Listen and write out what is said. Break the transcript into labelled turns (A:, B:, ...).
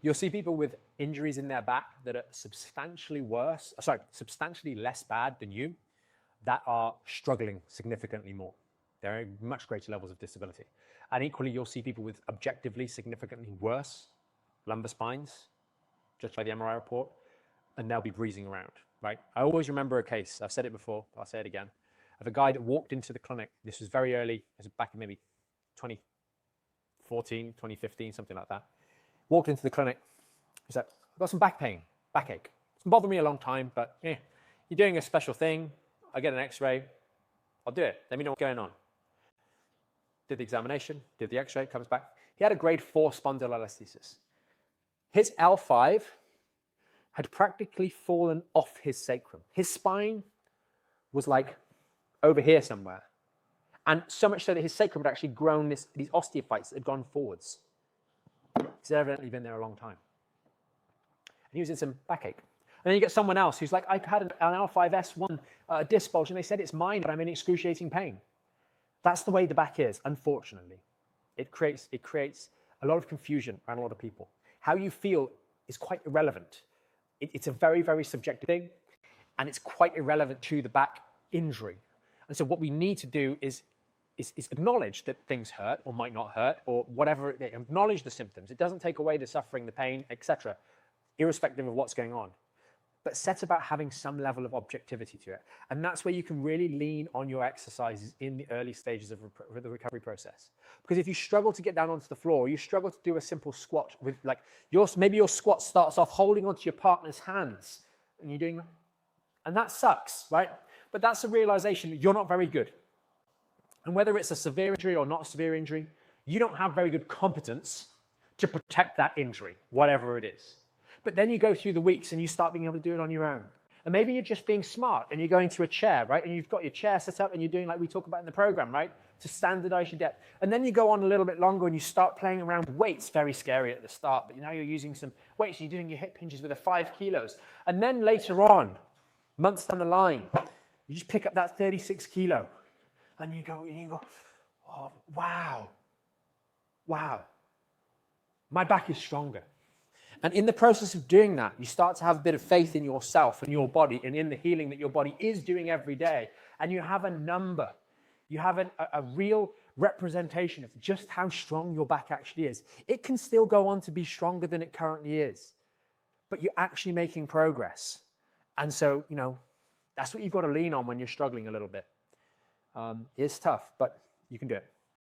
A: You'll see people with injuries in their back that are substantially less bad than you, that are struggling significantly more. There are much greater levels of disability. And equally, you'll see people with objectively significantly worse lumbar spines, just by the MRI report, and they'll be breezing around, right? I always remember a case, I've said it before, I'll say it again, of a guy that walked into the clinic. This was very early, it was back in maybe 2014, 2015, something like that. Walked into the clinic, he said, I've got some back pain, backache. It's been bothering me a long time, but you're doing a special thing. I get an x-ray, I'll do it. Let me know what's going on. Did the examination, did the x-ray, comes back. He had a grade 4 spondylolisthesis. His L5 had practically fallen off his sacrum. His spine was like over here somewhere. And so much so that his sacrum had actually grown, these osteophytes had gone forwards. He's evidently been there a long time. And he was in some backache. And then you get someone else who's like, I had an L5S1 disc bulge, and they said it's mine, but I'm in excruciating pain. That's the way the back is, unfortunately. It creates a lot of confusion around a lot of people. How you feel is quite irrelevant. It's a very, very subjective thing, and it's quite irrelevant to the back injury. And so what we need to do is acknowledge that things hurt or might not hurt or whatever. Acknowledge the symptoms. It doesn't take away the suffering, the pain, etc., irrespective of what's going on. But set about having some level of objectivity to it. And that's where you can really lean on your exercises in the early stages of the recovery process. Because if you struggle to get down onto the floor, you struggle to do a simple squat with like, maybe your squat starts off holding onto your partner's hands and you're doing, and that sucks, right? But that's a realization that you're not very good. And whether it's a severe injury or not a severe injury, you don't have very good competence to protect that injury, whatever it is. But then you go through the weeks and you start being able to do it on your own. And maybe you're just being smart and you're going to a chair, right? And you've got your chair set up and you're doing like we talk about in the program, right? To standardize your depth. And then you go on a little bit longer and you start playing around with weights. Very scary at the start, but now you're using some weights. You're doing your hip hinges with a 5 kilos. And then later on, months down the line, you just pick up that 36 kilo and you go, oh, wow, my back is stronger. And in the process of doing that, you start to have a bit of faith in yourself and your body and in the healing that your body is doing every day. And you have a number. You have a real representation of just how strong your back actually is. It can still go on to be stronger than it currently is. But you're actually making progress. And so, that's what you've got to lean on when you're struggling a little bit. It's tough, but you can do it.